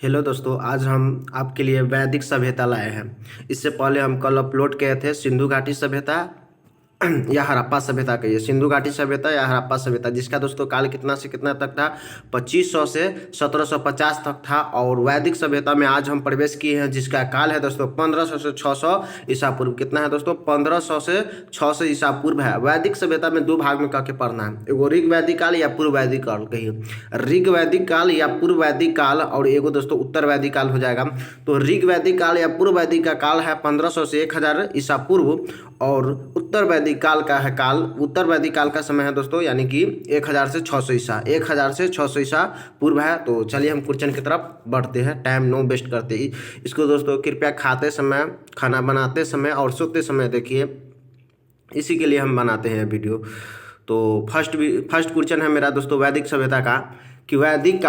Hello दोस्तों, आज हम आपके लिए वैदिक सभ्यता लाए हैं। इससे पहले हम कल अपलोड किए थे सिंधु घाटी सभ्यता या हड़प्पा सभ्यता कहिए, सिंधु घाटी सभ्यता या हड़प्पा सभ्यता, जिसका दोस्तों काल कितना से कितना तक था, 2500 से 1750 तक था। और वैदिक सभ्यता में आज हम प्रवेश किए हैं, जिसका काल है दोस्तों 1500 से 600 ईसा पूर्व। कितना है दोस्तों? 1500 से 600 ईसा पूर्व है। वैदिक सभ्यता में दो भाग में करके पढ़ना है, एगो ऋग वैदिक काल या पूर्व वैदिक काल कहिए, ऋग वैदिक काल या पूर्व वैदिक काल, और एगो दोस्तों उत्तर वैदिक काल हो जाएगा। तो ऋग वैदिक काल या पूर्व वैदिक का काल है 1500 से 1000 ईसा पूर्व, और उत्तर वैदिक काल का है काल, उत्तर वैदिक काल का समय है दोस्तों यानी कि 1000 से 600 ईसा, 1000 से 600 ईसा पूर्व है। तो चलिए हम क्वेश्चन की तरफ बढ़ते हैं, टाइम नो वेस्ट करते ही। इसको दोस्तों कृपया खाते समय, खाना बनाते समय और सोते समय देखिए, इसी के लिए हम बनाते हैं वीडियो। तो फर्स्ट क्वेश्चन है मेरा दोस्तों वैदिक सभ्यता का, कि वैदिक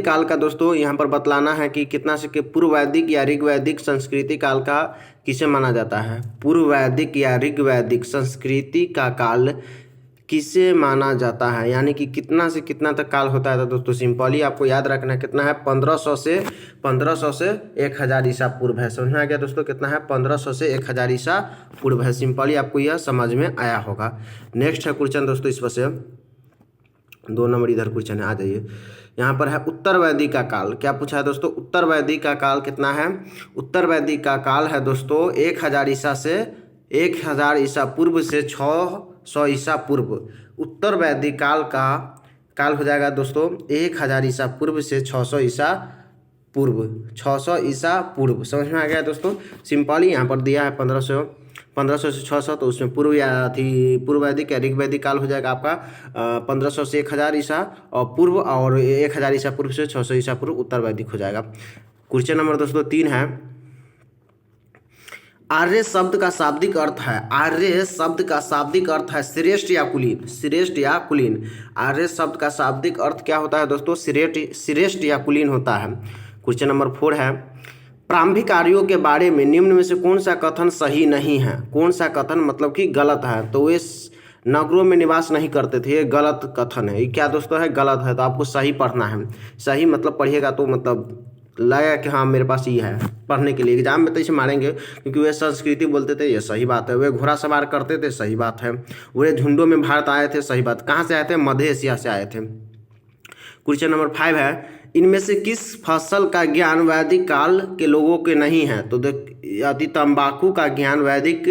काल का दोस्तों यहाँ पर बतलाना है कि कितना से कि पूर्व वैदिक या ऋग वैदिक संस्कृति काल का किसे माना जाता है। पूर्व वैदिक या ऋग वैदिक संस्कृति का काल किसे माना जाता है, यानी कि कितना से कितना तक काल होता है। तो दोस्तों सिंपली आपको याद रखना है कितना है, 1500 से 1000 ईसा पूर्व है। समझ में आ गया दोस्तों? कितना है? 1500 से 1000 ईसा पूर्व है। सिंपली आपको यह समझ में आया होगा। नेक्स्ट है क्वेश्चन दोस्तों, इस पर से 2 नंबर इधर क्वेश्चन है, आ जाइए। यहाँ पर है उत्तर वैदिक का काल। क्या पूछा है दोस्तों? उत्तर वैदिक का काल कितना है? उत्तर वैदिक का काल है दोस्तों 1000 ईसा से 1000 ईसा पूर्व से 600 ईसा पूर्व। उत्तर वैदिक काल का काल हो जाएगा दोस्तों 1000 ईसा पूर्व से 600 ईसा पूर्व, 600 ईसा पूर्व। समझ में आ गया दोस्तों? सिंपली यहाँ पर दिया है 1500 से 600, तो उसमें पूर्व या पूर्व वैदिक या ऋग वैदिक काल हो जाएगा आपका 1500 से 1000 ईसा और पूर्व, और 1000 ईसा पूर्व से 600 ईसा पूर्व उत्तर वैदिक हो जाएगा। क्वेश्चन नंबर दोस्तों 3 है, आर्य शब्द का शाब्दिक अर्थ है, आर्य शब्द का शाब्दिक अर्थ है श्रेष्ठ या कुलीन, श्रेष्ठ या कुलीन। आर्य शब्द का शाब्दिक अर्थ क्या होता है दोस्तों? श्रेष्ठ या कुलीन होता है। क्वेश्चन नंबर 4 है, प्रारंभिक आर्यों के बारे में निम्न में से कौन सा कथन सही नहीं है? कौन सा कथन मतलब कि गलत है? तो वे नगरों में निवास नहीं करते थे, ये गलत कथन है। ये क्या दोस्तों है? गलत है। तो आपको सही पढ़ना है। सही मतलब पढ़िएगा तो मतलब लगा कि हाँ मेरे पास ये है, पढ़ने के लिए एग्जाम में तो इसे मारेंगे, क्योंकि वे संस्कृति बोलते थे, ये सही बात है। वे घोड़ा सवार करते थे, सही बात है। वे झुंडों में भारत आए थे, सही बात। कहाँ से आए थे? मध्य एशिया से आए थे। क्वेश्चन नंबर 5 है, इनमें से किस फसल का ज्ञान वैदिक काल के लोगों के नहीं है? तो यदि तंबाकू का ज्ञान वैदिक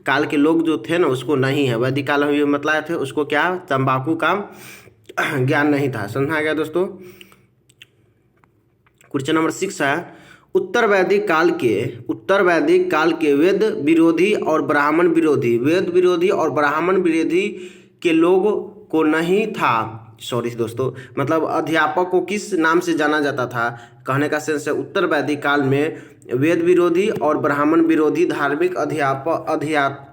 काल के लोग जो थे ना उसको नहीं है, वैदिक काल में मतलब थे उसको क्या, तंबाकू का ज्ञान नहीं था। समझा गया दोस्तों? क्वेश्चन नंबर 6 है, उत्तर वैदिक काल के वेद विरोधी और ब्राह्मण विरोधी के लोग को नहीं था, सॉरी दोस्तों, मतलब अध्यापक को किस नाम से जाना जाता था? कहने का सेंस है उत्तर वैदिक काल में वेद विरोधी और ब्राह्मण विरोधी धार्मिक अध्यापकों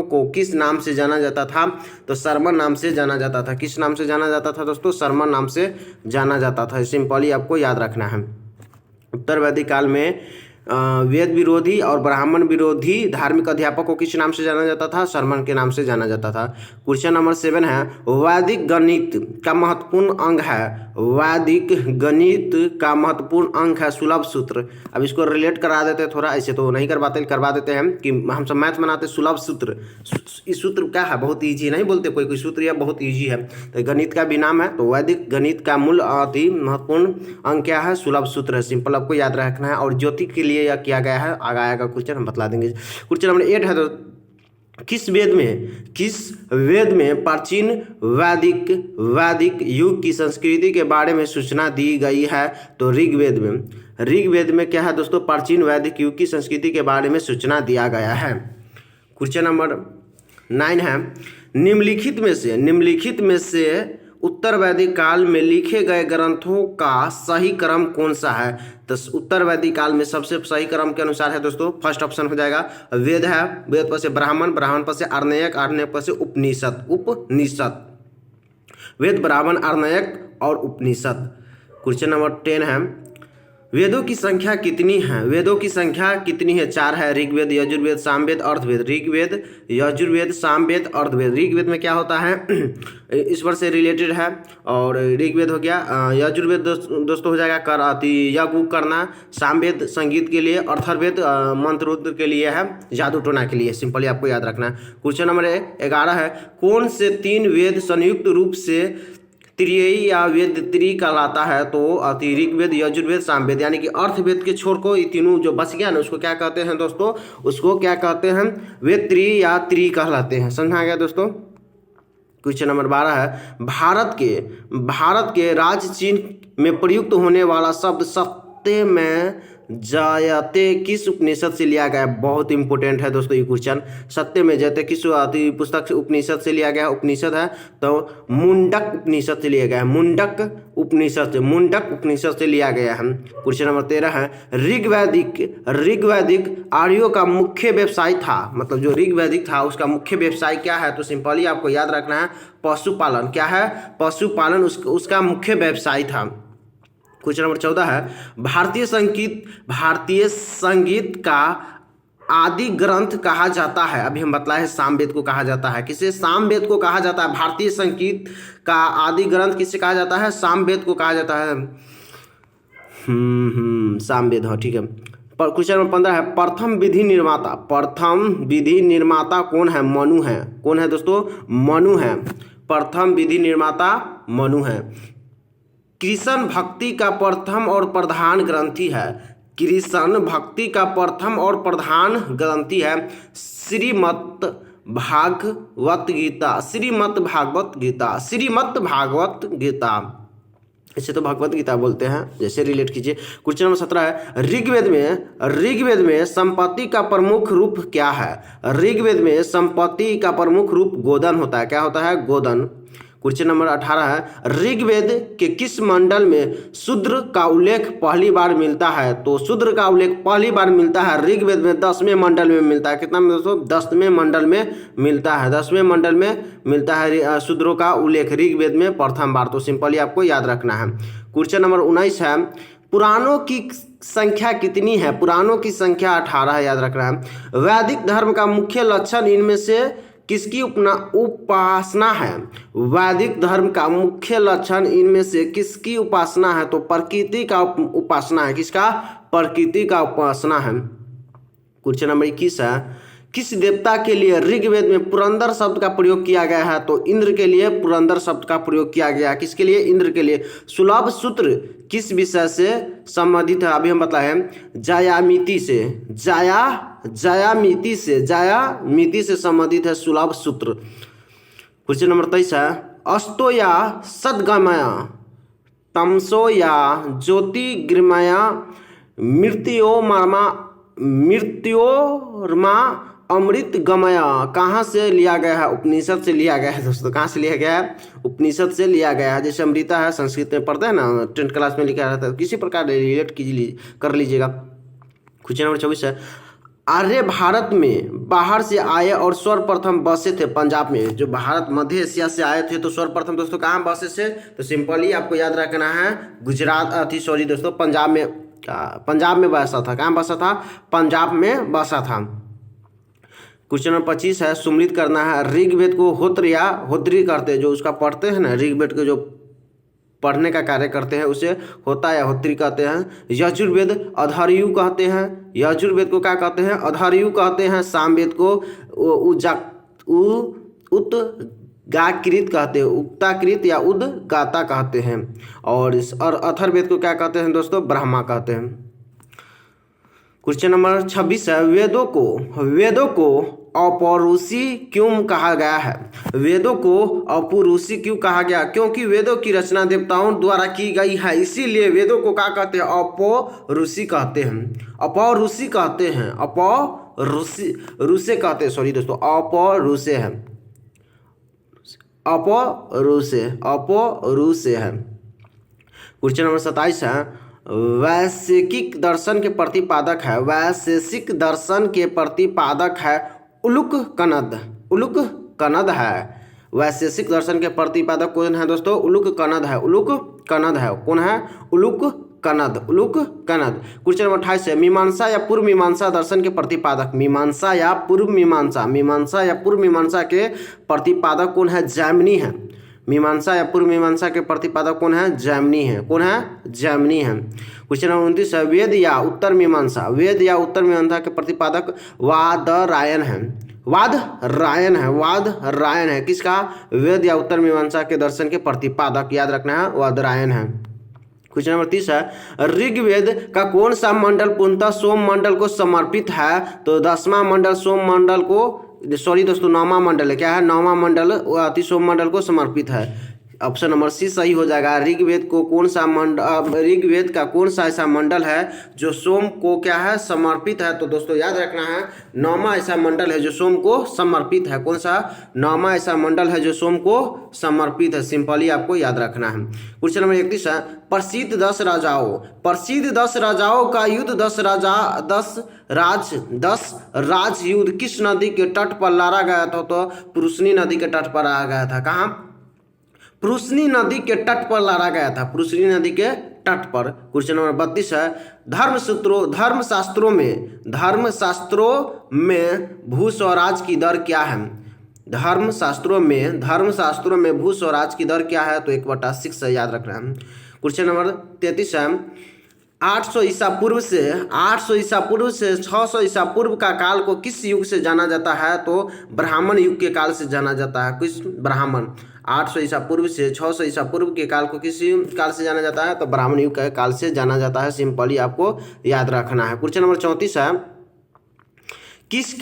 को किस नाम से जाना जाता था? तो शर्मन नाम से जाना जाता था। किस नाम से जाना जाता था दोस्तों? शर्मन नाम से जाना जाता था। सिंपली आपको याद रखना है। उत्तर वैदिक काल में वेद विरोधी और ब्राह्मण विरोधी धार्मिक अध्यापक को किस नाम से जाना जाता था? शर्मन के नाम से जाना जाता था। क्वेश्चन नंबर 7 है, वैदिक गणित का महत्वपूर्ण अंग है, वैदिक गणित का महत्वपूर्ण अंग है सुलभ सूत्र। अब इसको रिलेट करा देते हैं थोड़ा, ऐसे तो नहीं करवा देते हैं कि हम सब मैथ बनाते सुलभ सूत्र। इस सूत्र क्या है? बहुत ईजी, नहीं बोलते कोई सूत्र यह बहुत ईजी है, तो गणित का भी नाम है। तो वैदिक गणित का मूल अति महत्वपूर्ण अंग क्या है? सुलभ सूत्र है। सिंपल आपको याद रखना है। और ज्योति के लिए यह किया गया है, आगे आएगा क्वेश्चन, हम बतला देंगे। क्वेश्चन नंबर 8 है, तो किस वेद में प्राचीन वैदिक युग की संस्कृति के बारे में सूचना दी गई है? तो ऋग वेद में क्या है दोस्तों? प्राचीन वैदिक युग की संस्कृति के बारे में सूचना दिया गया है। क्वेश्चन नंबर 9 है, निम्नलिखित में से उत्तर वैदिक काल में लिखे गए ग्रंथों का सही क्रम कौन सा है? तो उत्तर वैदिक काल में सबसे सही क्रम के अनुसार है दोस्तों, फर्स्ट ऑप्शन हो जाएगा वेद है, वेद पर से ब्राह्मण पर से आर्णयक पर से उपनिषद, वेद ब्राह्मण आर्णयक और उपनिषद। क्वेश्चन नंबर 10 है, वेदों की संख्या कितनी है? वेदों की संख्या कितनी है? 4 है। ऋग्वेद, यजुर्वेद, सामवेद, अर्थवेद। ऋग्वेद, यजुर्वेद, सामवेद, अर्थवेद। ऋग्वेद में क्या होता है? ईश्वर से रिलेटेड है। और ऋग्वेद हो गया। यजुर्वेद दोस्तों हो जाएगा कर यज्ञ करना। सामवेद संगीत के लिए। अर्थवेद मंत्र के लिए है, जादू टोना के लिए। सिंपली आपको याद रखना है। क्वेश्चन नंबर 11 है, कौन से 3 वेद संयुक्त रूप से त्रियी या वेद त्रि कहलाता है? तो ऋग्वेद, यजुर्वेद, सामवेद, यानी कि अर्थवेद के छोर को ये तीनों जो बच गया ना, उसको क्या कहते हैं दोस्तों? उसको क्या कहते हैं? वेद त्रि या त्रि कहलाते हैं। समझा गया दोस्तों? क्वेश्चन नंबर 12 है, भारत के राज्य चिन्ह में प्रयुक्त होने वाला शब्द सत्य में जयते किस उपनिषद से लिया गया है? बहुत इंपॉर्टेंट है दोस्तों ये क्वेश्चन। सत्य में जयते किस पुस्तक से, उपनिषद से लिया गया? उपनिषद है तो मुंडक उपनिषद से लिया गया है। मुंडक उपनिषद से लिया गया है। क्वेश्चन नंबर 13 है, ऋग्वैदिक आर्यों का मुख्य व्यवसाय था, मतलब जो ऋग्वैदिक था उसका मुख्य व्यवसाय क्या है? तो सिंपली आपको याद रखना है, पशुपालन। क्या है? पशुपालन उसका मुख्य व्यवसाय था। क्वेश्चन नंबर 14 है, भारतीय संगीत का आदि ग्रंथ कहा जाता है? अभी हम बतलाए सामवेद को कहा जाता है। किसे? सामवेद को कहा जाता है। भारतीय संगीत का आदि ग्रंथ किसे कहा जाता है? सामवेद को कहा जाता है। सामवेद, हाँ ठीक है। क्वेश्चन नंबर 15 है, प्रथम विधि निर्माता कौन है? मनु है। कौन है दोस्तों? मनु है। प्रथम विधि निर्माता मनु है। कृष्ण भक्ति का प्रथम और प्रधान ग्रंथि है। कृष्ण भक्ति का प्रथम और प्रधान ग्रंथि है श्रीमद् भागवत गीता। इसे तो भगवत गीता बोलते हैं, जैसे रिलेट कीजिए। क्वेश्चन नंबर 17 है, ऋग्वेद में संपत्ति का प्रमुख रूप क्या है? ऋग्वेद में संपत्ति का प्रमुख रूप गोदन होता है। क्या होता है? गोदन। क्वेश्चन नंबर 18 है, ऋग्वेद के किस मंडल में शूद्र का उल्लेख पहली बार मिलता है? तो शूद्र का उल्लेख पहली बार मिलता है ऋग्वेद में 10वें मंडल में मिलता है। कितना में दोस्तों? 10वें मंडल में मिलता है। 10वें मंडल में मिलता है शूद्रों का उल्लेख ऋग्वेद में प्रथम बार। तो सिंपली आपको याद रखना है। क्वेश्चन नंबर 19 है, पुराणों की संख्या कितनी है? पुराणों की संख्या 18 है, याद रखना है। वैदिक धर्म का मुख्य लक्षण इनमें से किसकी उपासना है? वैदिक धर्म का मुख्य लक्षण इनमें से किसकी उपासना है? तो प्रकृति का उपासना है। किसका? प्रकृति का उपासना है। क्वेश्चन नंबर 21 है, किस देवता के लिए ऋग्वेद में पुरंदर शब्द का प्रयोग किया गया है? तो इंद्र के लिए पुरंदर शब्द का प्रयोग किया गया है। किसके लिए? इंद्र के लिए। सुलभ सूत्र किस विषय से संबंधित है? अभी हम बताएं, जायामिति से संबंधित है सुलभ सूत्र। क्वेश्चन नंबर 23 है, अस्तो या सद्गमय, तमसो या ज्योतिर्गमय, मृत्योर्मा अमृत गमय कहाँ से लिया गया है? उपनिषद से लिया गया है दोस्तों। कहाँ से लिया गया है? उपनिषद से लिया गया है। जैसे अमृता है, संस्कृत में पढ़ते हैं ना, 10th क्लास में लिखा रहता है, किसी प्रकार रिलेट कर लीजिएगा। क्वेश्चन नंबर 24 है, आर्य भारत में बाहर से आए और सर्वप्रथम बसे थे पंजाब में। जो भारत मध्य एशिया से आए थे तो सर्वप्रथम दोस्तों कहाँ बसे थे? तो सिंपली आपको याद रखना है, पंजाब में बसा था। कहाँ बसा था? पंजाब में बसा था। क्वेश्चन नंबर 25 है, सुमृत करना है। ऋग्वेद को होत्र या होत्री करते हैं, जो उसका पढ़ते हैं ना, ऋग्वेद को जो पढ़ने का कार्य करते हैं उसे होता या होत्री कहते हैं। यजुर्वेद अधर्यु कहते हैं। यजुर्वेद को क्या कहते हैं? अधर्यु कहते हैं। सामवेद को उद्गाकृत कहते हैं, उक्ताकृत या उद्गाता कहते हैं। और अथर्ववेद को क्या कहते हैं दोस्तों? ब्रह्मा कहते हैं। क्वेश्चन नंबर 26 है, वेदों को अपौरुषी क्यों कहा गया है? वेदों को अपौरुषी क्यों कहा गया? क्योंकि वेदों की रचना देवताओं द्वारा की गई है, इसीलिए वेदों को क्या कहते हैं? अपौरुषी कहते हैं। अपौरुषी कहते हैं, अपौरुषे कहते हैं, सॉरी दोस्तों, अपौरुषे है, अपौरुषे है। क्वेश्चन नंबर 27 है, वैशेषिक दर्शन के प्रतिपादक है। वैशेषिक दर्शन के प्रतिपादक है उलूक कनद है। वैशेषिक दर्शन के प्रतिपादक कौन है दोस्तों? उलूक कनद है। कौन है? उलूक कनद, उलूक कनद। क्वेश्चन नंबर 28 है, मीमांसा या पूर्व मीमांसा दर्शन के प्रतिपादक। मीमांसा या पूर्व मीमांसा, मीमांसा या पूर्व मीमांसा के प्रतिपादक कौन है? जैमिनी है। मीमांसा या पूर्व मीमांसा के प्रतिपादक कौन है? जैमिनी है। कौन है? जैमिनी है। क्वेश्चन नंबर 29 है, वेद या उत्तर मीमांसा, वेद या उत्तर मीमांसा के प्रतिपादक वादरायण है। वादरायण है, वादरायण है। किसका? वेद या उत्तर मीमांसा के दर्शन के प्रतिपादक, याद रखना है, वादरायण है। क्वेश्चन नंबर 30 है, ऋग्वेद का कौन सा मंडल पूर्णतः सोम मंडल को समर्पित है? तो 10वां मंडल सोम मंडल को, सॉरी दोस्तों 9वां मंडल है। क्या है? 9वां मंडल अति सोम मंडल को समर्पित है। ऑप्शन नंबर सी सही हो जाएगा। ऋग्वेद को कौन सा ऋग्वेद का कौन सा ऐसा मंडल है जो सोम को क्या है? समर्पित है। तो दोस्तों याद रखना है, 9वां ऐसा मंडल है जो सोम को समर्पित है। कौन सा? 9वां ऐसा मंडल है जो सोम को समर्पित है। सिंपली आपको याद रखना है। क्वेश्चन नंबर 31 है, प्रसिद्ध 10 राजाओं, प्रसिद्ध 10 राजाओं का युद्ध 10 राज युद्ध किस नदी के तट पर लड़ा गया था? तो पुरुषनी नदी के तट पर लड़ा गया था। कहाँ? पुरुषनी नदी के तट पर लड़ा गया था, पुरुषनी नदी के तट पर। क्वेश्चन नंबर 32 है, धर्मशास्त्रों में भू स्वराज की दर क्या है? धर्मशास्त्रों में भू स्वराज की दर क्या है? तो 1/6 है, याद रखना है। क्वेश्चन नंबर 33 है, 800 ईसा पूर्व से 600 ईसा पूर्व का काल को किस युग से जाना जाता है? तो ब्राह्मण युग के काल से जाना जाता है। किस? ब्राह्मण। 800 ईसा पूर्व से 600 ईसा पूर्व के काल को किस काल से जाना जाता है? तो ब्राह्मण युग के काल से जाना जाता है। सिंपली आपको याद रखना है। क्वेश्चन नंबर 34 है, किस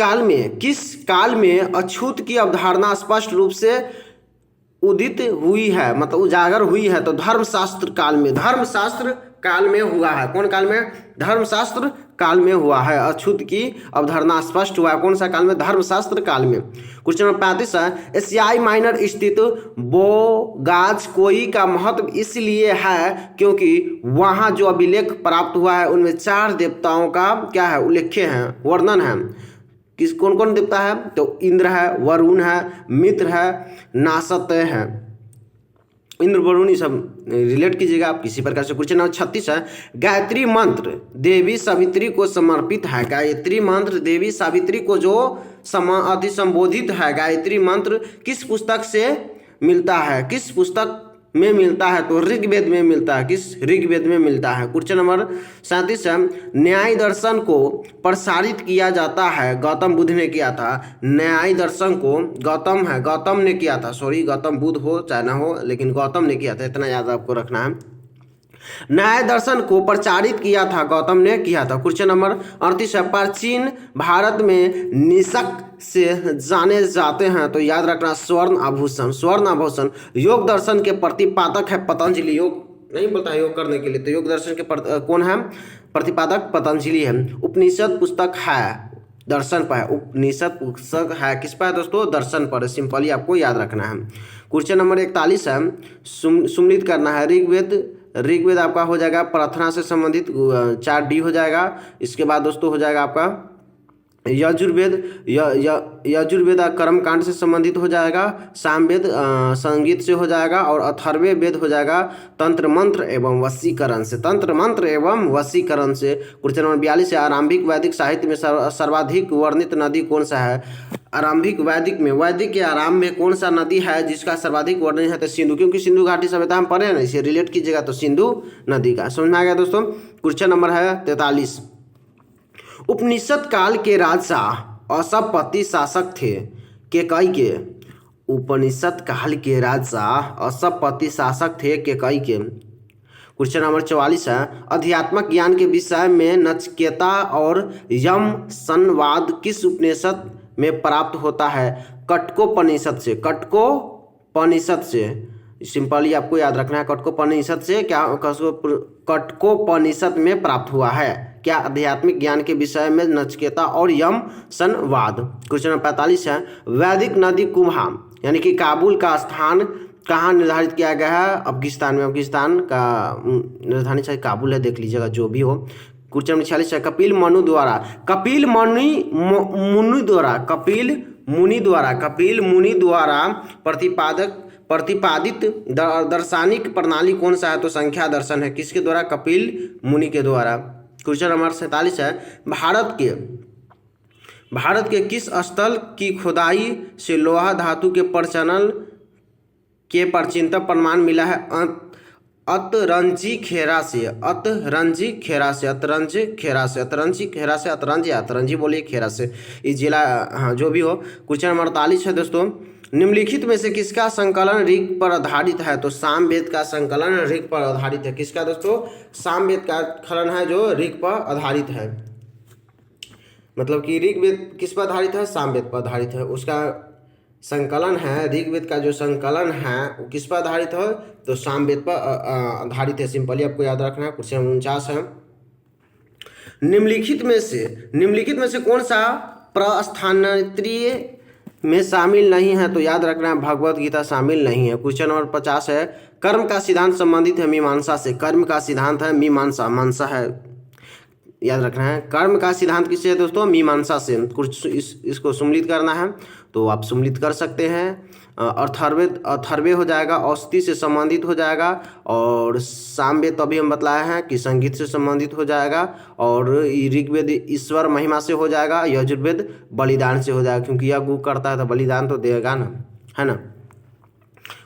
काल में अछूत की अवधारणा स्पष्ट रूप से उदित हुई है, मतलब उजागर हुई है? तो धर्मशास्त्र काल में, धर्मशास्त्र काल में हुआ है। कौन काल में? धर्मशास्त्र काल में हुआ है। अछूत की अवधारणा स्पष्ट हुआ है। कौन सा काल में? धर्मशास्त्र काल में। क्वेश्चन नंबर 35 है, एशियाई माइनर स्थित बोगाजकोई का महत्व इसलिए है क्योंकि वहां जो अभिलेख प्राप्त हुआ है उनमें 4 देवताओं का क्या है? उल्लेख्य है, वर्णन है। किस कौन कौन देवता है? तो इंद्र है, वरुण है, मित्र है, नासत्य है। इंद्र वरुण ये सब रिलेट कीजिएगा आप किसी प्रकार से। क्वेश्चन नंबर 36 है, गायत्री मंत्र देवी सावित्री को समर्पित है। गायत्री मंत्र देवी सावित्री को जो अति संबोधित है, गायत्री मंत्र किस पुस्तक से मिलता है? किस पुस्तक में मिलता है? तो ऋग्वेद में मिलता है। किस? ऋग्वेद में मिलता है। क्वेश्चन नंबर 37 है, न्याय दर्शन को प्रसारित किया जाता है, गौतम बुद्ध ने किया था। न्याय दर्शन को गौतम ने किया था, सॉरी गौतम बुद्ध हो चाहे ना हो, लेकिन गौतम ने किया था, इतना याद आपको रखना है। न्याय दर्शन को प्रचारित किया था, गौतम ने किया था। क्वेश्चन नंबर 38 है, प्राचीन भारत में निषक से जाने जाते हैं, तो याद रखना स्वर्ण आभूषण। स्वर्ण आभूषण योग दर्शन के प्रतिपादक है पतंजलि। योग नहीं बोलता है योग करने के लिए, तो योग दर्शन के कौन है? प्रतिपादक पतंजलि है। उपनिषद पुस्तक है दर्शन पर है, उपनिषद पुस्तक है किस पर है दोस्तों? दर्शन पर। सिंपली आपको याद रखना है। क्वेश्चन नंबर 41 है, सुमिलित करना है। ऋग्वेद आपका हो जाएगा प्रार्थना से संबंधित 4D हो जाएगा। इसके बाद दोस्तों हो जाएगा आपका यजुर्वेद कर्मकांड से संबंधित हो जाएगा। सामवेद संगीत से हो जाएगा। और अथर्वे वेद हो जाएगा तंत्र मंत्र एवं वशीकरण से। तंत्र मंत्र एवं वशीकरण से। क्वेश्चन नंबर 42 है, आरंभिक वैदिक साहित्य में सर्वाधिक वर्णित नदी कौन सा है? आरंभिक वैदिक के आरंभ में कौन सा नदी है जिसका सर्वाधिक वर्णन है? तो सिंधु, क्योंकि सिंधु घाटी सभ्यता हम पढ़े हैं ना, इसे रिलेट कीजिएगा तो सिंधु नदी का। समझ में आ गया दोस्तों। क्वेश्चन नंबर है 43, उपनिषद काल के राजा असपति शासक थे केकई के। उपनिषद काल के राजा असपति शासक थे केकई के। क्वेश्चन नंबर 44 है, अध्यात्मक ज्ञान के विषय में नचिकेता और यम संवाद किस उपनिषद में प्राप्त होता है? कठकोपनिषद से। कठकोपनिषद से। सिंपली आपको याद रखना है, कठकोपनिषद से क्या कठकोपनिषद में प्राप्त हुआ है क्या? आध्यात्मिक ज्ञान के विषय में नचिकेता और यम संवाद। क्वेश्चन नंबर 45 है, वैदिक नदी कुम्भा यानी कि काबुल का स्थान कहाँ निर्धारित किया गया है? अफगानिस्तान में। अफगानिस्तान का राजधानी शायद काबुल है, देख लीजिएगा जो भी हो। क्वेश्चन नंबर 46 है, कपिल मुनि द्वारा प्रतिपादित दार्शनिक प्रणाली कौन सा है? तो संख्या दर्शन है। किसके द्वारा? कपिल मुनि के द्वारा। क्वेश्चन नंबर 47 है, भारत के किस स्थल की खुदाई से लोहा धातु के प्रचलन के प्राचीनतम प्रमाण मिला है? अतरंजी खेरा से, अतरंजी खेरा से, अतरंजी खेरा से, अतरंजी खेरा से, अतरंजी बोलिए खेरा से, इस जिला, हाँ जो भी हो। क्वेश्चन नंबर 48 है दोस्तों, निम्नलिखित में से किसका संकलन ऋग पर आधारित है? तो सामवेद का संकलन ऋग पर आधारित है। किसका दोस्तों? सामवेद का खनन है जो ऋग पर आधारित है। मतलब कि ऋग्वेद किस पर आधारित है? सामवेद पर आधारित है। उसका संकलन है, ऋग्वेद का जो संकलन है वो किस पर आधारित है? तो सामवेद पर आधारित है। सिंपली आपको याद रखना है। क्वेश्चन 49 है, निम्नलिखित में से कौन सा प्रस्थानत्रीय में शामिल नहीं है? तो याद रखना है भगवत गीता शामिल नहीं है। क्वेश्चन नंबर 50 है, कर्म का सिद्धांत संबंधित है मीमांसा से। कर्म का सिद्धांत है मीमांसा, मानसा है, याद रखना है। कर्म का सिद्धांत किससे है दोस्तों? मीमांसा से। कुछ इसको सुम्मिलित करना है तो आप सुम्मिलित कर सकते हैं। अथर्वे हो जाएगा, औषधि से संबंधित हो जाएगा, और सामवेद तो अभी हम बतलाए हैं कि संगीत से संबंधित हो जाएगा, और ऋग्वेद ईश्वर महिमा से हो जाएगा, यजुर्वेद बलिदान से हो जाएगा, क्योंकि यज्ञ करता है तो बलिदान तो देगा ना, है ना।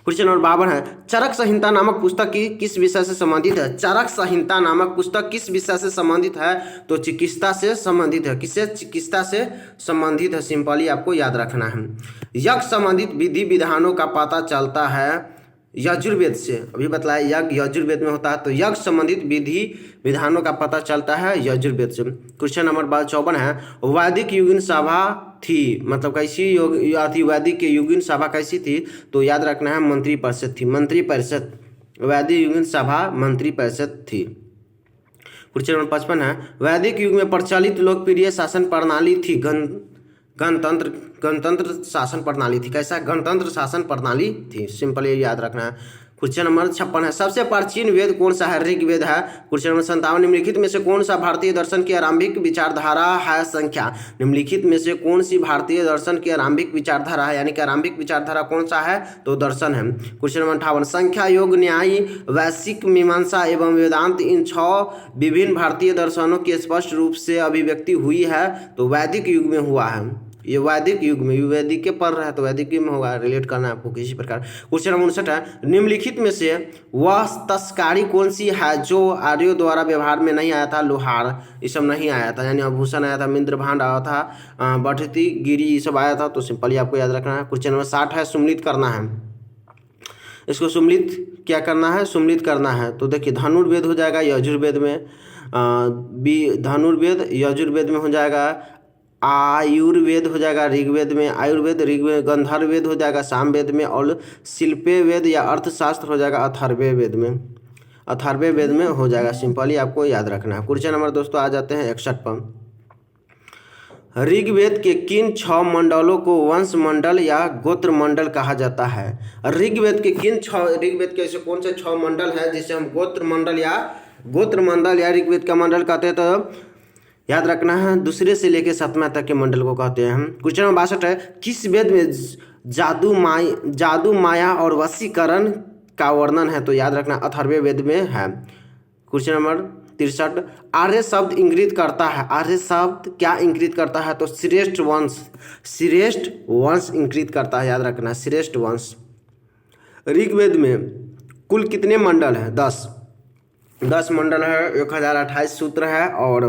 क्वेश्चन नंबर 52 है, चरक संहिता नामक पुस्तक की किस विषय से संबंधित है? चरक संहिता नामक पुस्तक किस विषय से संबंधित है? तो चिकित्सा से संबंधित है। किससे? चिकित्सा से संबंधित है। सिंपली आपको याद रखना है। यज्ञ संबंधित विधि विधानों का पता चलता है यजुर्वेद से। अभी बतलाया यज्ञ यजुर्वेद में होता है, तो यज्ञ संबंधित विधि विधानों का पता चलता है यजुर्वेद से। क्वेश्चन नंबर 54 है, वैदिक युगीन सभा थी, मतलब कैसी थी? वैदिक के युगीन सभा कैसी थी? तो याद रखना है मंत्री परिषद थी, मंत्री परिषद। वैदिक युगीन सभा मंत्री परिषद थी। क्वेश्चन नंबर 55 है, वैदिक युग में प्रचलित लोकप्रिय शासन प्रणाली थी गणतंत्र शासन प्रणाली थी। कैसा? गणतंत्र शासन प्रणाली थी। सिंपल ये याद रखना है। क्वेश्चन नंबर 56 है, सबसे प्राचीन वेद कौन सा है? ऋग्वेद है। क्वेश्चन नंबर 57, निम्नलिखित में से कौन सा भारतीय दर्शन की आरंभिक विचारधारा है? संख्या। निम्नलिखित में से कौन सी भारतीय दर्शन की आरंभिक विचारधारा है? यानी कि आरंभिक विचारधारा कौन सा है? तो दर्शन है। क्वेश्चन नंबर 58, संख्या, योग, न्याय, वैशिक, मीमांसा एवं वेदांत, इन 6 विभिन्न भारतीय दर्शनों की स्पष्ट रूप से अभिव्यक्ति हुई है तो वैदिक युग में हुआ है। ये वैदिक युग में, वैदिक के पढ़ रहा है तो वैदिक युग में होगा, रिलेट करना है आपको किसी प्रकार। क्वेश्चन नंबर 59 है, निम्नलिखित में से वह तस्कारी कौन सी है जो आर्यों द्वारा व्यवहार में नहीं आया था? लोहार, ये सब नहीं आया था, यानी आभूषण आया था, मिंद्रभांड आया था, बढ़ती गिरी, ये सब आया था। तो सिंपली आपको याद रखना है। क्वेश्चन नंबर 60 है, सुम्मिलित करना है। इसको सुम्मिलित क्या करना है? सुम्मिलित करना है। तो देखिए धनुर्वेद हो जाएगा यजुर्वेद में, धनुर्वेद यजुर्वेद में हो जाएगा, आयुर्वेद हो जाएगा ऋग्वेद में, आयुर्वेद ऋग्वेद, गंधर्ववेद हो जाएगा सामवेद में, और शिल्पे वेद या अर्थशास्त्र हो जाएगा अथर्ववेद में, अथर्ववेद में हो जाएगा। सिंपली आपको याद रखना है। क्वेश्चन नंबर दोस्तों आ जाते हैं 61 पर, ऋग्वेद के किन 6 मंडलों को वंश मंडल या गोत्र मंडल कहा जाता है? ऋग्वेद के किन 6, ऋग्वेद के ऐसे कौन से 6 मंडल है जिसे हम गोत्र मंडल या ऋग्वेद का मंडल कहते हैं? तो याद रखना है दूसरे से लेकर 7वां तक के मंडल को कहते हैं हम। क्वेश्चन नंबर 62 है, किस वेद में जादू, माया और वशीकरण का वर्णन है? तो याद रखना अथर्ववेद में है। क्वेश्चन नंबर 63, आर्य शब्द इंगित करता है, आर्य शब्द क्या इंगित करता है? तो श्रेष्ठ वंश इंगित करता है, याद रखना श्रेष्ठ वंश। ऋग्वेद में कुल कितने मंडल हैं? 10 मंडल है, 1028 सूत्र है, और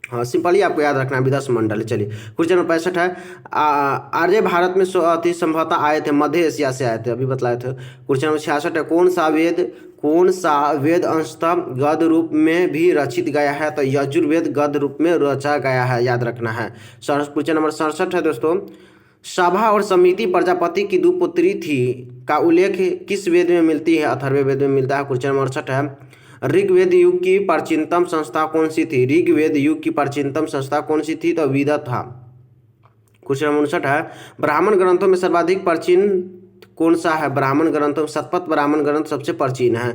हाँ सिंपली आपको याद रखना है 10 मंडल है। चलिए क्वेश्चन नंबर 65 है, आर्य भारत में संभवतः आए थे, मध्य एशिया से आए थे, अभी बतलाए थे। क्वेश्चन नंबर 66 है, कौन सा वेद अंशतः गद्य रूप में भी रचित गया है? तो यजुर्वेद गद्य रूप में रचा गया है, याद रखना है। क्वेश्चन नंबर 67 है दोस्तों, सभा और समिति प्रजापति की 2 पुत्री थी का उल्लेख किस वेद में मिलती है? अथर्ववेद में मिलता है। क्वेश्चन नंबर 68 है, ऋग्वेद युग की प्राचीनतम संस्था कौन सी थी? ऋग्वेद युग की प्राचीनतम संस्था कौन सी थी? तो वेद था। क्वेश्चन नंबर 59 है, ब्राह्मण ग्रंथों में सर्वाधिक प्राचीन कौन सा है? ब्राह्मण ग्रंथों में शतपथ ब्राह्मण ग्रंथ सबसे प्राचीन है।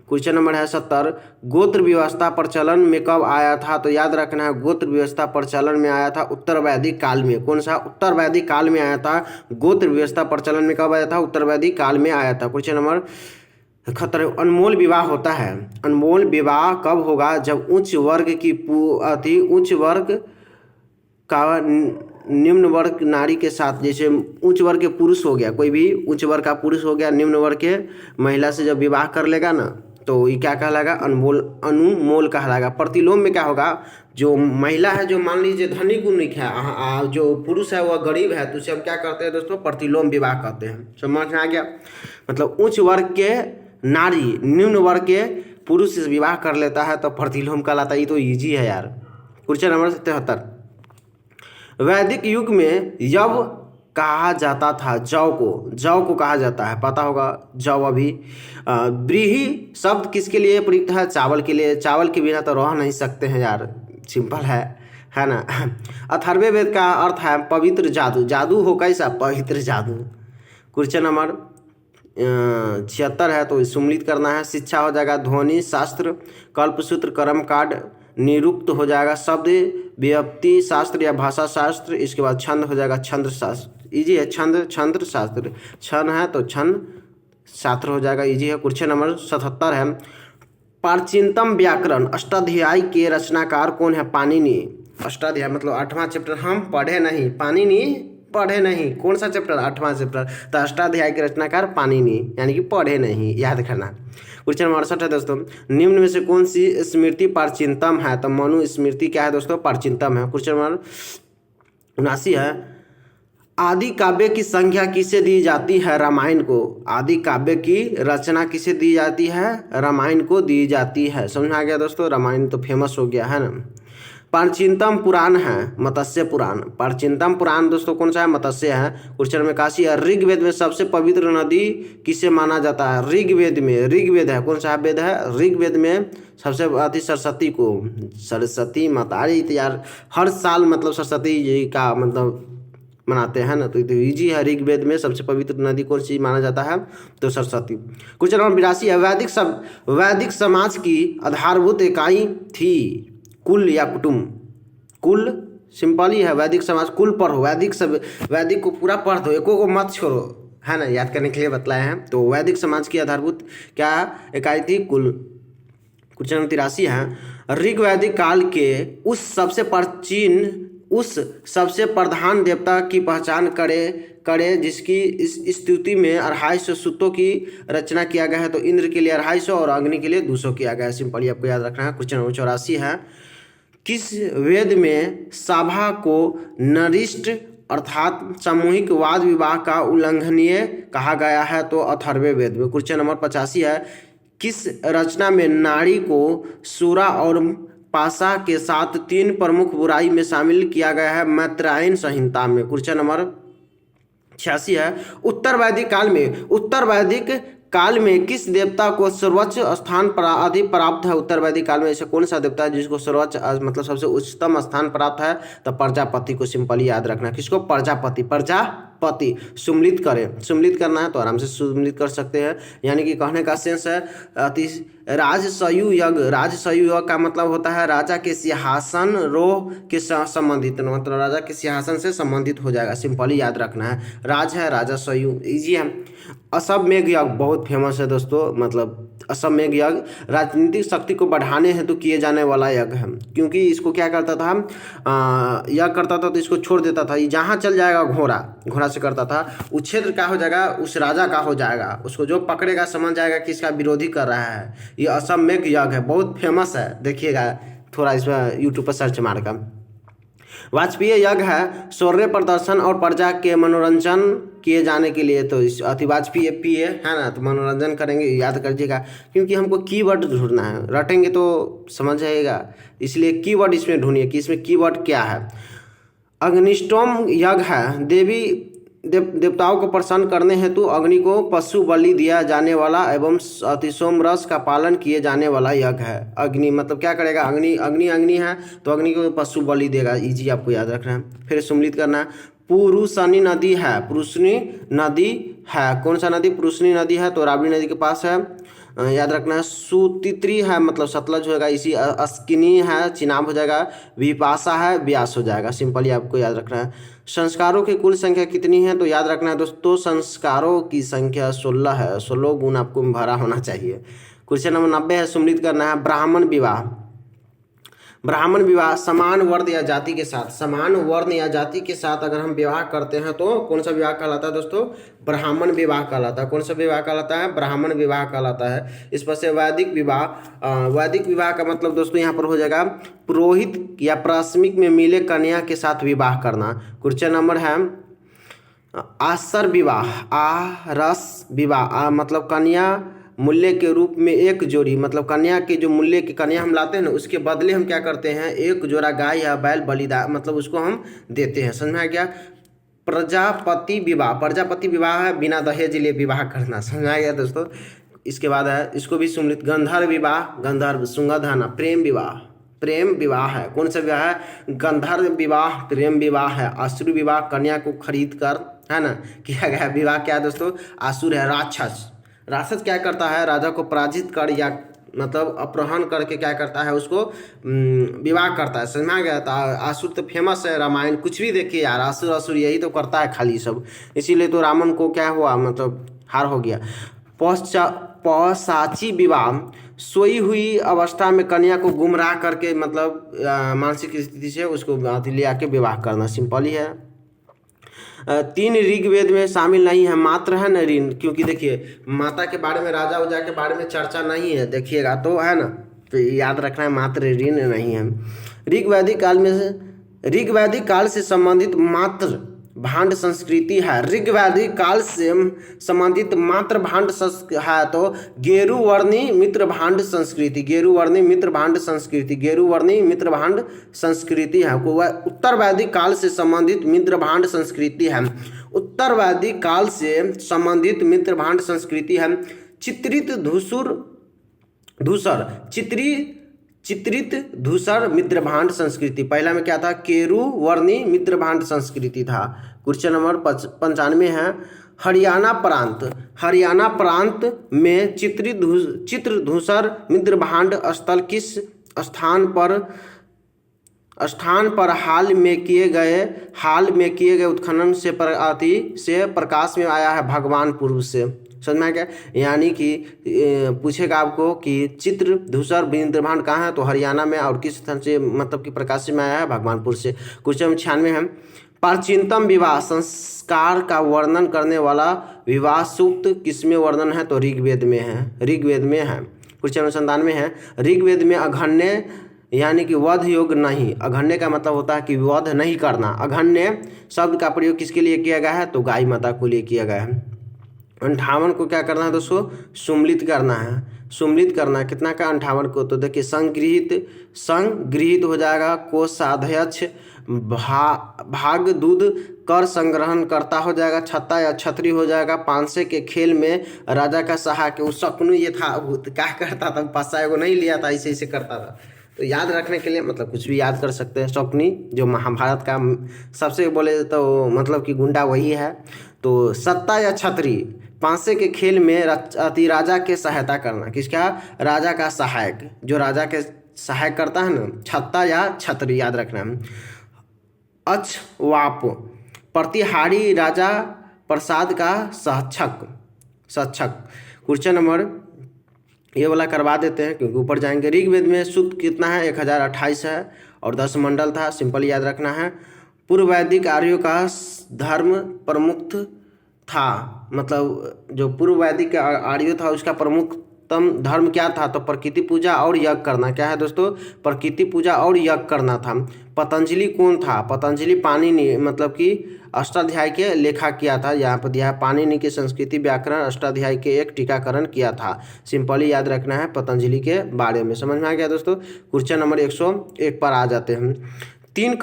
क्वेश्चन नंबर है 70, गोत्र व्यवस्था प्रचलन में कब आया था? तो याद रखना है, गोत्र व्यवस्था प्रचलन में आया था उत्तर वैदिक काल में। कौन सा? उत्तर वैदिक काल में आया था। गोत्र व्यवस्था प्रचलन में कब आया था? उत्तर वैदिक काल में आया था। क्वेश्चन नंबर 71, अनमोल विवाह होता है। अनमोल विवाह कब होगा? जब उच्च वर्ग की उच्च वर्ग का निम्न वर्ग नारी के साथ, जैसे उच्च वर्ग के पुरुष हो गया, कोई भी उच्च वर्ग का पुरुष हो गया, निम्न वर्ग के महिला से जब विवाह कर लेगा ना, तो ये क्या कहलाएगा? अनुमोल कहलाएगा। प्रतिलोम में क्या होगा? जो महिला है, जो मान लीजिए धनिक उनिक है, जो पुरुष है वह गरीब है, तो उसे हम क्या करते हैं दोस्तों? प्रतिलोम विवाह कहते हैं। समझ में आ गया? मतलब उच्च वर्ग के नारी निम्न वर्ग के पुरुष से विवाह कर लेता है तो प्रतिलोम कहलाता है। ये तो ईजी है यार। क्वेश्चन नंबर 73, वैदिक युग में यव कहा जाता था जौ को कहा जाता है, पता होगा जौ। अभी व्रीहि शब्द किसके लिए प्रयुक्त है? चावल के लिए। चावल के बिना तो रह नहीं सकते हैं यार, सिंपल है ना। अथर्ववेद का अर्थ है पवित्र जादू। जादू हो कैसा? पवित्र जादू। क्वेश्चन नंबर 76 है, तो सम्मिलित करना है। शिक्षा हो जाएगा ध्वनि शास्त्र, कल्पसूत्र, कर्मकांड, निरुक्त हो जाएगा शब्द व्युत्पत्ति शास्त्र या भाषा शास्त्र। इसके बाद छंद हो जाएगा छंद शास्त्र। इजी है, छंद शास्त्र। छंद है तो छंद शास्त्र हो जाएगा, इजी है। क्वेश्चन नंबर 77 है, प्राचीनतम व्याकरण अष्टाध्यायी के रचनाकार कौन है? पाणिनि। अष्टाध्यायी मतलब 8वां चैप्टर हम पढ़े नहीं, पाणिनि पढ़े नहीं। कौन सा चैप्टर? 8वां चैप्टर। तो अष्टाध्यायी के रचनाकार पाणिनि, यानी कि पढ़े नहीं, याद करना। क्वेश्चन नंबर 68 है दोस्तों, निम्न में से कौन सी स्मृति प्राचीनतम है? तो मनु स्मृति क्या है दोस्तों? प्राचीनतम है। क्वेश्चन नंबर 79 है, आदि काव्य की संज्ञा किसे दी जाती है? रामायण को। आदि काव्य की रचना किसे दी जाती है? रामायण को दी जाती है। समझ आ गया दोस्तों? रामायण तो फेमस हो गया है ना। प्राचीनतम पुराण है मत्स्य पुराण। प्राचीनतम पुराण दोस्तों कौन सा है? मत्स्य है। क्वेश्चन में 81 है, ऋग्वेद में सबसे पवित्र नदी किसे माना जाता है? ऋग्वेद में, ऋग्वेद है, कौन सा वेद है? ऋग्वेद में सबसे अधिक सरस्वती को, सरस्वती माता। अरे यार हर साल मतलब सरस्वती जी का मतलब मनाते हैं ना, तो इजी है। ऋग्वेद में सबसे पवित्र नदी कौन सी माना जाता है? तो सरस्वती। क्वेश्चन नंबर 82 है, वैदिक समाज की आधारभूत इकाई थी कुल या कुटुंब? कुल सिंपल ही है, वैदिक समाज कुल पढ़ो, वैदिक को पूरा पढ़ दो, एको को मत छोड़ो, है ना, याद करने के लिए बतलाए हैं। तो वैदिक समाज की आधारभूत क्या इकाई थी? कुल। क्वेश्चन नंबर 83 है, ऋग्वैदिक काल के उस सबसे प्रधान देवता की पहचान करे जिसकी स्तुति में 250 सूक्तों की रचना किया गया है। तो इंद्र के लिए 250 और अग्नि के लिए 200 किया गया है। सिंपल आपको याद रखना है। क्वेश्चन नंबर 84 है, किस वेद में सभा को नरिष्ट अर्थात सामूहिक वाद विवाह का उल्लंघनीय कहा गया है? तो अथर्ववेद में। क्वेश्चन नंबर 85 है, किस रचना में नारी को सूरा और पाशा के साथ 3 प्रमुख बुराई में शामिल किया गया है? मैत्रेयन संहिता में। क्वेश्चन नंबर 86 है, उत्तर वैदिक काल में किस देवता को सर्वोच्च स्थान अधिक प्राप्त है? उत्तर वैदिक काल में ऐसा कौन सा देवता है जिसको सर्वोच्च मतलब सबसे उच्चतम स्थान प्राप्त है? तो प्रजापति को सिंपली याद रखना। किसको? प्रजापति। सम्मिलित करना है तो आराम से सम्मिलित कर सकते हैं। यानी कि कहने का सेंस है राजसयु यज्ञ का मतलब होता है राजा के सिंहासन रोह के संबंधित, मतलब राजा के सिंहासन से संबंधित हो जाएगा। सिंपली याद रखना है, राज है राजसयु, इजी है। अश्वमेध यज्ञ बहुत फेमस है दोस्तों, मतलब अश्वमेध यज्ञ राजनीतिक शक्ति को बढ़ाने हेतु किए जाने वाला यज्ञ है। क्योंकि इसको क्या करता था, यज्ञ करता था तो इसको छोड़ देता था, ये जहाँ चल जाएगा घोड़ा से करता था, उस क्षेत्र का हो जाएगा, उस राजा का हो जाएगा, उसको जो पकड़ेगा समझ जाएगा कि इसका विरोधी कर रहा है। ये अश्वमेध यज्ञ है, बहुत फेमस है, देखिएगा थोड़ा इस पर यूट्यूब पर सर्च मारकर। वाजपेयी यज्ञ है शौर्य प्रदर्शन और प्रजा के मनोरंजन किए जाने के लिए। तो इस वाजपेयी है ना, तो मनोरंजन करेंगे, याद करिएगा, क्योंकि हमको कीवर्ड ढूंढना है, रटेंगे तो समझ जाएगा, इसलिए कीवर्ड इसमें ढूंढिए कि इसमें कीवर्ड क्या है। अग्निष्टोम यज्ञ है देवताओं को प्रसन्न करने हेतु अग्नि को पशु बलि दिया जाने वाला एवं अतिसोम रस का पालन किए जाने वाला यज्ञ है। अग्नि मतलब क्या करेगा, अग्नि है तो अग्नि को पशु बलि देगा, इजी आपको याद रखना है। फिर सम्मिलित करना है, पुरुषनी नदी है, कौन सा नदी? पुरुषनी नदी है तो राबड़ी नदी के पास है। याद रखना। सुतित्री है मतलब सतलज होगा, इसी अस्किनी है चिनाब हो जाएगा, विपाशा है व्यास हो जाएगा। सिंपली आपको याद रखना है। संस्कारों की कुल संख्या कितनी है, तो याद रखना है दोस्तों संस्कारों की संख्या 16 है। 16 गुण आपको भरा होना चाहिए। क्वेश्चन नंबर 90 है, सम्मिलित करना है। ब्राह्मण विवाह, ब्राह्मण विवाह समान वर्ण या जाति के साथ, समान वर्ण या जाति के साथ अगर हम विवाह करते हैं तो कौन सा विवाह कहलाता है दोस्तों, ब्राह्मण विवाह कहलाता है। कौन सा विवाह कहलाता है, ब्राह्मण विवाह कहलाता है। इस पर से वैदिक विवाह, वैदिक विवाह का मतलब दोस्तों यहाँ पर हो जाएगा पुरोहित या प्राथमिक में मिले कन्या के साथ विवाह करना। क्वेश्चन नंबर है आसर विवाह, आरस विवाह मतलब कन्या मूल्य के रूप में एक जोड़ी, मतलब कन्या के जो मूल्य की कन्या हम लाते हैं ना उसके बदले हम क्या करते हैं, एक जोड़ा गाय या बैल बलिदान मतलब उसको हम देते हैं। समझ में आ गया। प्रजापति विवाह, प्रजापति विवाह है बिना दहेज लिए विवाह करना। समझ में आ गया दोस्तों। इसके बाद है इसको भी सम्मिलित। गंधर्व विवाह, गंधर्व सुंगधाना, प्रेम विवाह, प्रेम विवाह है। कौन सा विवाह है, गंधर्व विवाह प्रेम विवाह है। असुर विवाह कन्या को खरीद कर, है ना, किया गया विवाह क्या है दोस्तों, असुर है। राक्षस, राक्षस क्या करता है, राजा को पराजित कर या मतलब अपहरण करके क्या करता है, उसको विवाह करता है। समझ में आ गया। तो असुर तो फेमस है, रामायण कुछ भी देखिए यार, असुर असुर यही तो करता है खाली सब, इसीलिए तो रावण को क्या हुआ, मतलब हार हो गया। पौसाची विवाह, सोई हुई अवस्था में कन्या को गुमराह करके मतलब मानसिक स्थिति से उसको ले आके विवाह करना। सिंपल ही है। 3 ऋग्वेद में शामिल नहीं है, मात्र है न ऋण, क्योंकि देखिए माता के बारे में राजा उजा के बारे में चर्चा नहीं है, देखिएगा तो है ना, तो याद रखना है मात्र ऋण नहीं है। ऋग्वैदिक काल से संबंधित मात्र भांड संस्कृति है। ऋग्वैदिक काल से संबंधित मात्र भांड है तो गेरुवर्णी मित्र भांड संस्कृति, गेरुवर्णी मित्र भांड संस्कृति, गेरुवर्णी मित्र भांड संस्कृति है। उत्तर वैदिक काल से संबंधित मित्र भांड संस्कृति है। उत्तर वैदिक काल से संबंधित मित्र भांड संस्कृति है। चित्रित धूसर मित्रभांड संस्कृति। पहला में क्या था, केरुवर्णी मित्रभांड संस्कृति था। क्वेश्चन नंबर 95 है, हरियाणा प्रांत में चित्रधूसर मित्रभांड स्थल किस स्थान पर हाल में किए गए उत्खनन से प्रकाश में आया है, भगवानपुर से। समझ में आ गया। यानी कि पूछेगा आपको कि चित्रधूसर मित्रभांड कहाँ है, तो हरियाणा में, और किस स्थान से मतलब कि प्रकाश में आया है, भगवानपुर से। क्वेश्चन 96 है, प्राचीनतम विवाह संस्कार का वर्णन करने वाला विवाह सूक्त किसमें वर्णन है, तो ऋग्वेद में है। क्वेश्चन 97 है, ऋग्वेद में अघन्य यानी कि वध योग नहीं, अघन्य का मतलब होता है कि वध नहीं करना। अघन्य शब्द का प्रयोग किसके लिए किया गया है, तो गाय माता को लिए किया गया है। 58 को क्या करना है दोस्तों, सम्मिलित करना है। सम्मिलित करना कितना का, 58 को, तो देखिए संग्रहित हो जाएगा, कोषाध्यक्ष भाग दूध कर संग्रहण करता हो जाएगा, छत्ता या छतरी हो जाएगा। 500 के खेल में राजा का सहायक, वो शकुनी ये था, वो क्या करता था, पासा एगो नहीं लिया था, ऐसे करता था। तो याद रखने के लिए मतलब कुछ भी याद कर सकते हैं। शकुनी जो महाभारत का सबसे बोले तो मतलब कि गुंडा वही है। तो सत्ता या छतरी, 500 के खेल में राजा के सहायता करना, किसका, राजा का सहायक, जो राजा के सहायक करता है ना, छत्ता या छतरी याद रखना। अक्षवाप, प्रतिहारी राजा प्रसाद का सक्षक। क्वेश्चन नंबर ये वाला करवा देते हैं क्योंकि ऊपर जाएंगे। ऋग्वेद में सूक्त कितना है, 1028 है और 10 मंडल था। सिंपल याद रखना है। पूर्व वैदिक आर्यों का धर्म प्रमुख था, मतलब जो पूर्व वैदिक आर्य था उसका प्रमुखतम धर्म क्या था, तो प्रकृति पूजा और यज्ञ करना। क्या है दोस्तों, प्रकृति पूजा और यज्ञ करना था। पतंजलि कौन था, पतंजलि पाणिनि मतलब कि अष्टाध्याय के लेखा किया था। यहाँ पर दिया है पाणिनि की संस्कृति व्याकरण अष्टाध्याय के एक टीकाकरण किया था। सिंपली याद रखना है पतंजलि के बारे में। समझ में आ गया दोस्तों। क्वेश्चन नंबर 101 पर आ जाते हैं। 3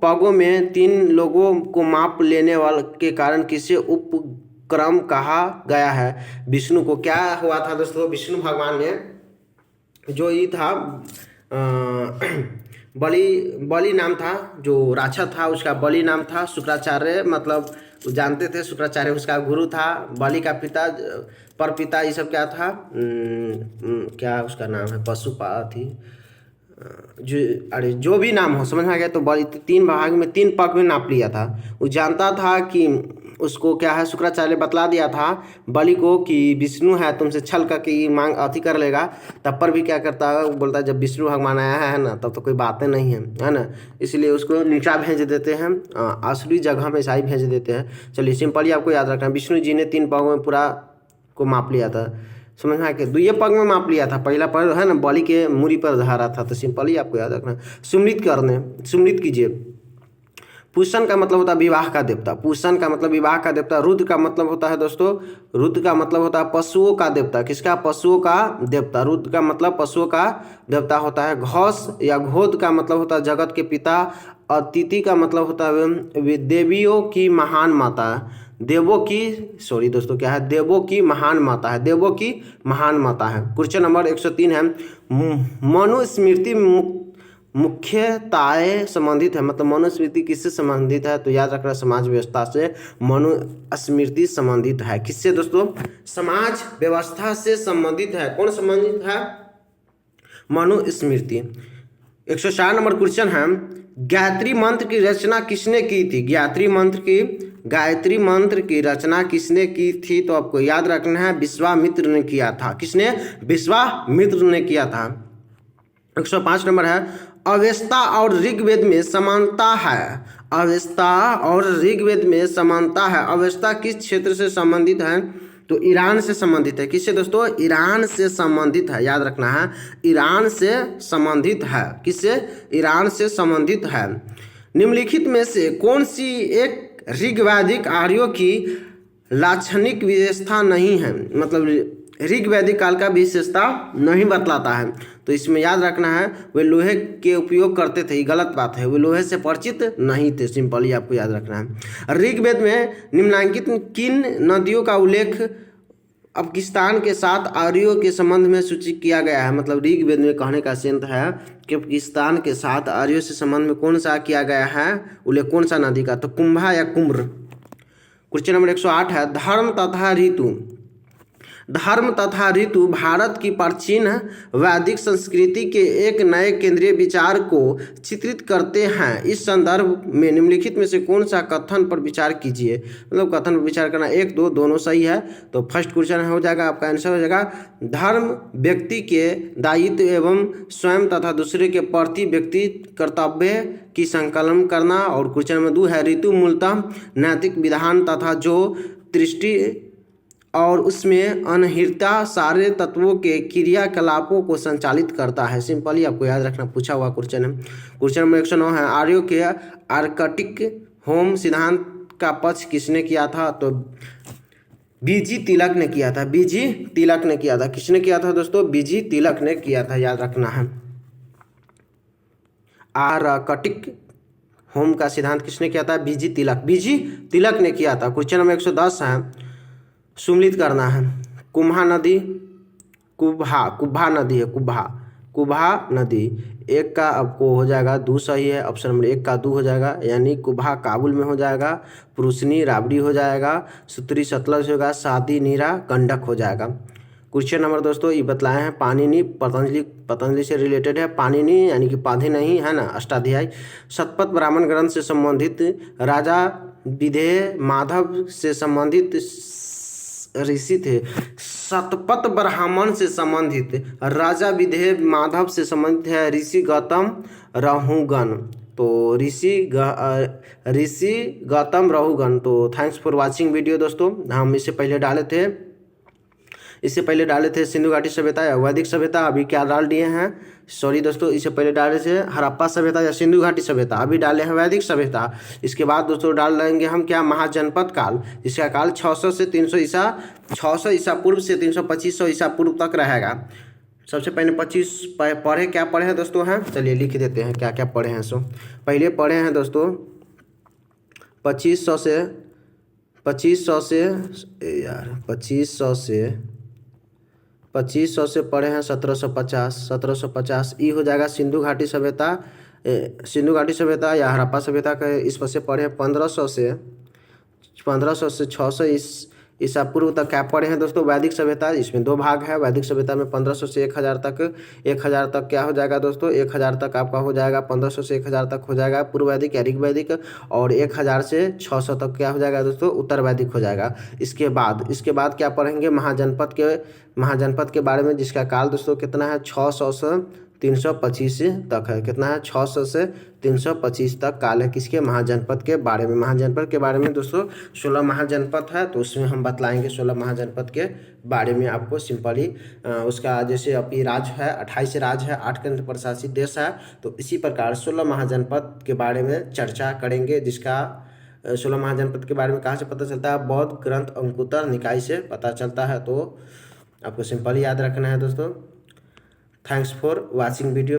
पगों में 3 लोगों को माप लेने वाले के कारण किसे उपक्रम कहा गया है, विष्णु को। क्या हुआ था दोस्तों, विष्णु भगवान ने जो ये था बलि नाम था, जो राक्षस था उसका बलि नाम था। शुक्राचार्य मतलब जानते थे, शुक्राचार्य उसका गुरु था। बलि का पिता परपिता ये सब क्या था, क्या उसका नाम है, पशुपति, जो अरे जो भी नाम हो समझ में आ गया। तो बलि 3 भाग में 3 पग में नाप लिया था। वो जानता था कि उसको क्या है, शुक्राचार्य बतला दिया था बलि को कि विष्णु है तुमसे छल करके ये मांग अति कर लेगा। तब पर भी क्या करता है, वो बोलता है जब विष्णु भगवान आया है ना तब तो कोई बातें नहीं है ना, इसलिए उसको नीचा भेज देते हैं, आसुरी जगह में ईसाई भेज देते हैं। चलिए सिंपली आपको याद रखना, विष्णु जी ने 3 पग में पूरा को माप लिया था, समझ में आ गया। 2 पग में माप लिया था, पहला पग है ना बलि के मूरी पर धरा था। तो सिंपली आपको याद रखना। सुमृत कीजिए। पुष्ण का मतलब होता है विवाह का देवता, पुष्ण का मतलब विवाह का देवता। रुद्र का मतलब होता है दोस्तों, रुद्र का मतलब होता है पशुओं का देवता। किसका, पशुओं का देवता। रुद्र का मतलब पशुओं का देवता होता है। घोष या घोध का मतलब होता है जगत के पिता। अतिथि का मतलब होता है देवियों की महान माता, देवों की सॉरी दोस्तों क्या है, देवों की महान माता है, देवों की महान माता है। क्वेश्चन नंबर 103 है, मनुस्मृति मुख्यताएं संबंधित है, मतलब मनुस्मृति किससे संबंधित है, तो याद रखना समाज व्यवस्था से मनुस्मृति संबंधित है। किससे दोस्तों, समाज व्यवस्था से संबंधित है। कौन संबंधित है, मनुस्मृति। 104 नंबर क्वेश्चन है, गायत्री मंत्र की रचना किसने की थी। गायत्री मंत्र की रचना किसने की थी, तो आपको याद रखना है विश्वामित्र ने किया था। किसने, विश्वामित्र ने किया था। 105 नंबर है, अवेस्ता और ऋग्वेद में समानता है। अवेस्ता और ऋग्वेद में समानता है। अवेस्ता किस क्षेत्र से संबंधित है, तो ईरान से संबंधित है। किससे दोस्तों, ईरान से संबंधित है, याद रखना है ईरान से संबंधित है। किससे, ईरान से संबंधित है। निम्नलिखित में से कौन सी एक ऋग्वैदिक आर्यों की लाक्षणिक विशेषता नहीं है, मतलब ऋग्वैदिक काल का विशेषता नहीं बतलाता है। तो इसमें याद रखना है वे लोहे के उपयोग करते थे, ये गलत बात है, वे लोहे से परिचित नहीं थे। सिंपली आपको याद रखना है। ऋग्वेद में निम्नलिखित किन नदियों का उल्लेख अफगानिस्तान के साथ आर्यों के संबंध में सूचित किया गया है, मतलब ऋग्वेद में कहने का सेंध है कि अफगानिस्तान के साथ आर्यों से संबंध में कौन सा किया गया है उल्लेख, कौन सा नदी का, तो कुंभा या कुम्र। क्वेश्चन नंबर 108 है, धर्म तथा ऋतु भारत की प्राचीन वैदिक संस्कृति के एक नए केंद्रीय विचार को चित्रित करते हैं। इस संदर्भ में निम्नलिखित में से कौन सा कथन पर विचार कीजिए, मतलब कथन पर विचार करना 1 2 दोनों सही है। तो फर्स्ट क्वेश्चन हो जाएगा, आपका आंसर हो जाएगा धर्म व्यक्ति के दायित्व एवं स्वयं तथा दूसरे के प्रति व्यक्ति कर्तव्य की संकलन करना। और क्वेश्चन नंबर 2 है, ऋतु मूलतः नैतिक विधान तथा जो दृष्टि और उसमें अनहिरता सारे तत्वों के क्रियाकलापों को संचालित करता है। सिंपली आपको याद रखना, पूछा हुआ क्वेश्चन है। क्वेश्चन नंबर 109 है, आर्यों के आर्कटिक होम सिद्धांत का पक्ष किसने किया था, तो बीजी तिलक ने किया था। बीजी तिलक ने किया था। किसने किया था दोस्तों, बीजी तिलक ने किया था, याद रखना है। आर्कटिक होम का सिद्धांत किसने किया था, बीजी तिलक ने किया था। क्वेश्चन नंबर 110 है, सुमिलित करना है। कुम्भा नदी, कुब्भा नदी है, कुब्भा नदी। 1 का आपको हो जाएगा 2 सही है, ऑप्शन नंबर 1 का 2 हो जाएगा, यानी कुब्भा काबुल में हो जाएगा, पुरुषनी राबड़ी हो जाएगा, सूत्री सतलज होगा, सादी नीरा गंडक हो जाएगा। क्वेश्चन नंबर दोस्तों ये बतलाए हैं पाणिनि, पतंजलि से रिलेटेड है। पाणिनि यानी कि पाधे नहीं है ना, अष्टाध्यायी। शतपथ ब्राह्मण ग्रंथ से संबंधित, राजा विधेय माधव से संबंधित ऋषि थे। शतपथ ब्राह्मण से संबंधित, राजा विधेय माधव से संबंधित है ऋषि गौतम रहुगण। तो ऋषि गौतम रहुगण। तो थैंक्स फॉर वाचिंग वीडियो दोस्तों। हम इससे पहले डाले थे सिंधु घाटी सभ्यता या वैदिक सभ्यता, अभी क्या डाल दिए हैं, सॉरी दोस्तों, इससे पहले डाले थे हड़प्पा सभ्यता या सिंधु घाटी सभ्यता, अभी डाले हैं वैदिक सभ्यता। इसके बाद दोस्तों डाल देंगे हम क्या, महाजनपद काल। इसका काल 600 से 300 ईसा पूर्व से 300-2500 ईसा पूर्व तक रहेगा। सबसे पहले 25 पढ़े, क्या पढ़े हैं दोस्तों हैं, चलिए लिख देते हैं क्या क्या पढ़े हैं। सो पहले पढ़े हैं दोस्तों 2500 से पढ़े हैं 1750 ई हो जाएगा सिंधु घाटी सभ्यता सिंधु घाटी सभ्यता या हड़प्पा सभ्यता का इस पर से पढ़े 1500 से 600 ईसा पूर्व तक क्या पढ़े हैं दोस्तों, वैदिक सभ्यता। इसमें दो भाग है। वैदिक सभ्यता में 1500 से 1000 तक, 1000 तक क्या हो जाएगा दोस्तों, 1000 तक आपका हो जाएगा, 1500 से 1000 तक हो जाएगा पूर्व वैदिक या ऋग वैदिक, और 1000 से 600 तक क्या हो जाएगा दोस्तों, उत्तर वैदिक हो जाएगा। इसके बाद क्या पढ़ेंगे, महाजनपद के बारे में, जिसका काल दोस्तों कितना है, 600 से 325 तक है। कितना है, 600 से 325 तक काल है किसके, महाजनपद के बारे में। महाजनपद के बारे में दोस्तों 16 महाजनपद है, तो उसमें हम बतलाएंगे 16 महाजनपद के बारे में आपको सिंपली। उसका जैसे अभी राज्य है 28 राज्य है, 8 केंद्र प्रशासित देश है, तो इसी प्रकार 16 महाजनपद के बारे में चर्चा करेंगे, जिसका 16 महाजनपद के बारे में कहाँ से पता चलता है, बौद्ध ग्रंथ अंकुतर निकाय से पता चलता है। तो आपको सिंपली याद रखना है दोस्तों। Thanks for watching video.